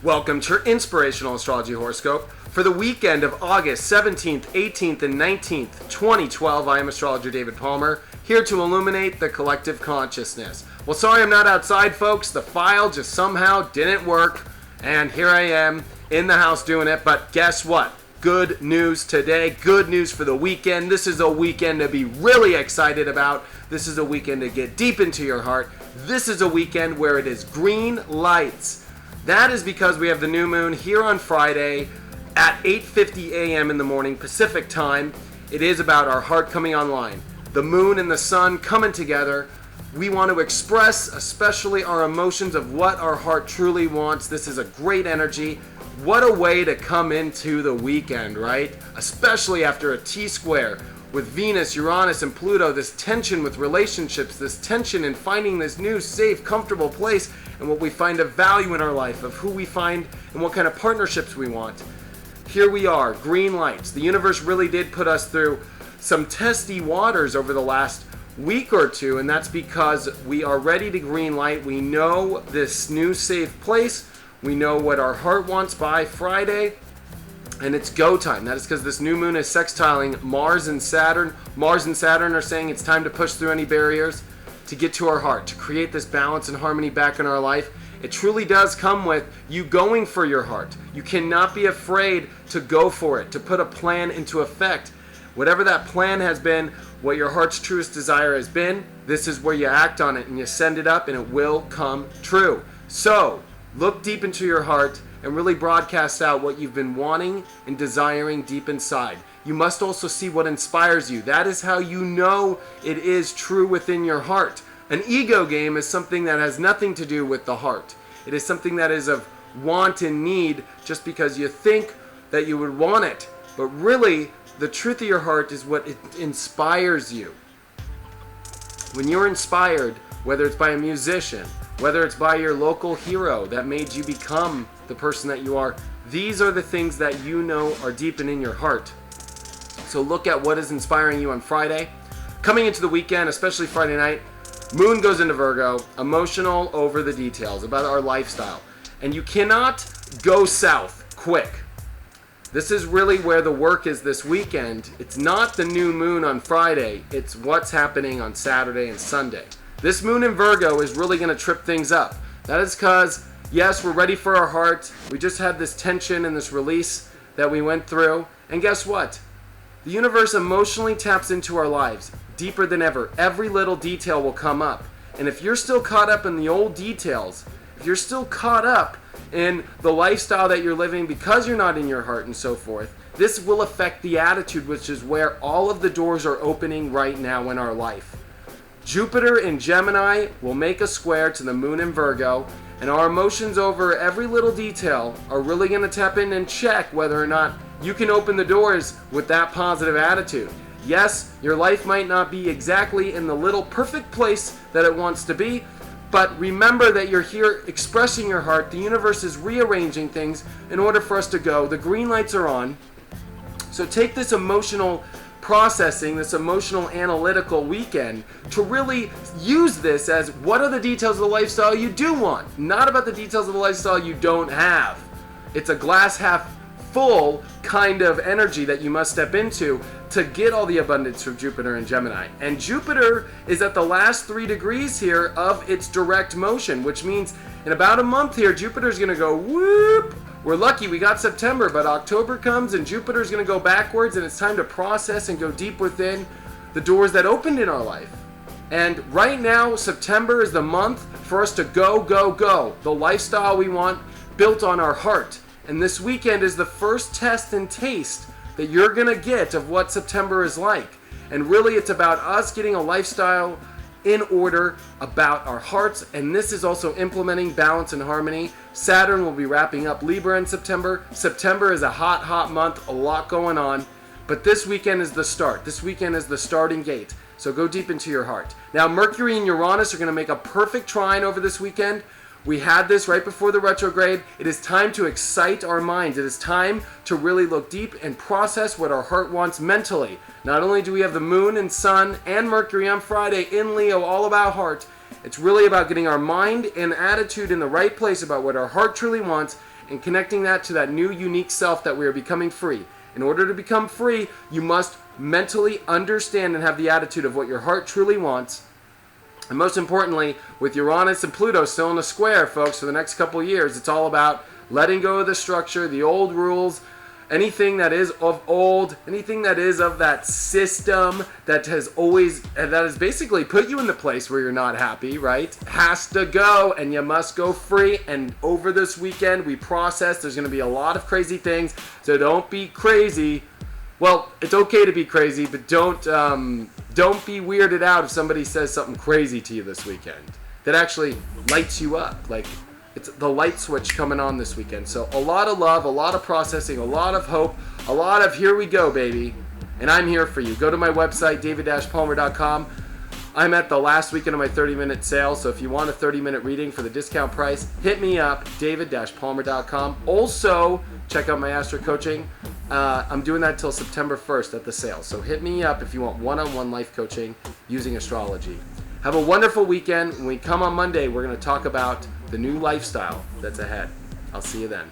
Welcome to your Inspirational Astrology Horoscope for the weekend of August 17th, 18th, and 19th, 2012. I am Astrologer David Palmer, here to illuminate the collective consciousness. Well, sorry I'm not outside, folks. The file just somehow didn't work, and here I am in the house doing it. But guess what? Good news today. Good news for the weekend. This is a weekend to be really excited about. This is a weekend to get deep into your heart. This is a weekend where it is green lights. That is because we have the new moon here on Friday at 8:50 a.m. in the morning Pacific time. It is about our heart coming online. The moon and the sun coming together. We want to express especially our emotions of what our heart truly wants. This is a great energy. What a way to come into the weekend, right? Especially after a T-square with Venus, Uranus, and Pluto, this tension with relationships, this tension in finding this new, safe, comfortable place, and what we find of value in our life, of who we find and what kind of partnerships we want. Here we are, green lights. The universe really did put us through some testy waters over the last week or two, and that's because we are ready to green light. We know this new, safe place. We know what our heart wants by Friday. And it's go time. That is because this new moon is sextiling Mars and Saturn. Mars and Saturn are saying it's time to push through any barriers to get to our heart, to create this balance and harmony back in our life. It truly does come with you going for your heart. You cannot be afraid to go for it, to put a plan into effect. Whatever that plan has been, what your heart's truest desire has been, this is where you act on it and you send it up and it will come true. So, look deep into your heart and really broadcast out what you've been wanting and desiring deep inside. You must also see what inspires you. That is how you know it is true within your heart. An ego game is something that has nothing to do with the heart. It is something that is of want and need just because you think that you would want it. But really, the truth of your heart is what it inspires you. When you're inspired, whether it's by a musician, whether it's by your local hero that made you become the person that you are, these are the things that you know are deep and in your heart. So look at what is inspiring you on Friday. Coming into the weekend, especially Friday night, moon goes into Virgo, emotional over the details, about our lifestyle. And you cannot go south quick. This is really where the work is this weekend. It's not the new moon on Friday, it's what's happening on Saturday and Sunday. This moon in Virgo is really going to trip things up. That is because, yes, we're ready for our heart. We just had this tension and this release that we went through. And guess what? The universe emotionally taps into our lives deeper than ever. Every little detail will come up. And if you're still caught up in the old details, if you're still caught up in the lifestyle that you're living because you're not in your heart and so forth, this will affect the attitude, which is where all of the doors are opening right now in our life. Jupiter in Gemini will make a square to the moon in Virgo, and our emotions over every little detail are really going to tap in and check whether or not you can open the doors with that positive attitude. Yes, your life might not be exactly in the little perfect place that it wants to be, but remember that you're here expressing your heart. The universe is rearranging things in order for us to go. The green lights are on. So take this emotional processing, this emotional analytical weekend to really use this as what are the details of the lifestyle you do want, not about the details of the lifestyle you don't have. It's a glass half full kind of energy that you must step into to get all the abundance from Jupiter and Gemini. And Jupiter is at the last 3 degrees here of its direct motion, which means in about a month here, Jupiter's going to go whoop. We're lucky we got September, but October comes and Jupiter's going to go backwards, and it's time to process and go deep within the doors that opened in our life. And right now, September is the month for us to go, go, go. The lifestyle we want built on our heart. And this weekend is the first test and taste that you're going to get of what September is like. And really, it's about us getting a lifestyle in order about our hearts, and this is also implementing balance and harmony. Saturn will be wrapping up Libra in September. September is a hot, hot month, a lot going on, but this weekend is the start. This weekend is the starting gate, so go deep into your heart. Now, Mercury and Uranus are going to make a perfect trine over this weekend. We had this right before the retrograde. It is time to excite our minds. It is time to really look deep and process what our heart wants mentally. Not only do we have the moon and sun and Mercury on Friday in Leo, all about heart, it's really about getting our mind and attitude in the right place about what our heart truly wants and connecting that to that new unique self that we are becoming free. In order to become free, you must mentally understand and have the attitude of what your heart truly wants. And most importantly, with Uranus and Pluto still in a square, folks, for the next couple of years, it's all about letting go of the structure, the old rules, anything that is of old, anything that is of that system that has basically put you in the place where you're not happy, right? Has to go, and you must go free. And over this weekend, we process. There's going to be a lot of crazy things, so don't be crazy. Well, it's okay to be crazy, but don't be weirded out if somebody says something crazy to you this weekend that actually lights you up. Like, it's the light switch coming on this weekend. So a lot of love, a lot of processing, a lot of hope, a lot of here we go, baby. And I'm here for you. Go to my website, david-palmer.com. I'm at the last weekend of my 30-minute sale, so if you want a 30-minute reading for the discount price, hit me up, david-palmer.com. Also, check out my Astro coaching. I'm doing that till September 1st at the sale, so hit me up if you want one-on-one life coaching using astrology. Have a wonderful weekend. When we come on Monday, we're going to talk about the new lifestyle that's ahead. I'll see you then.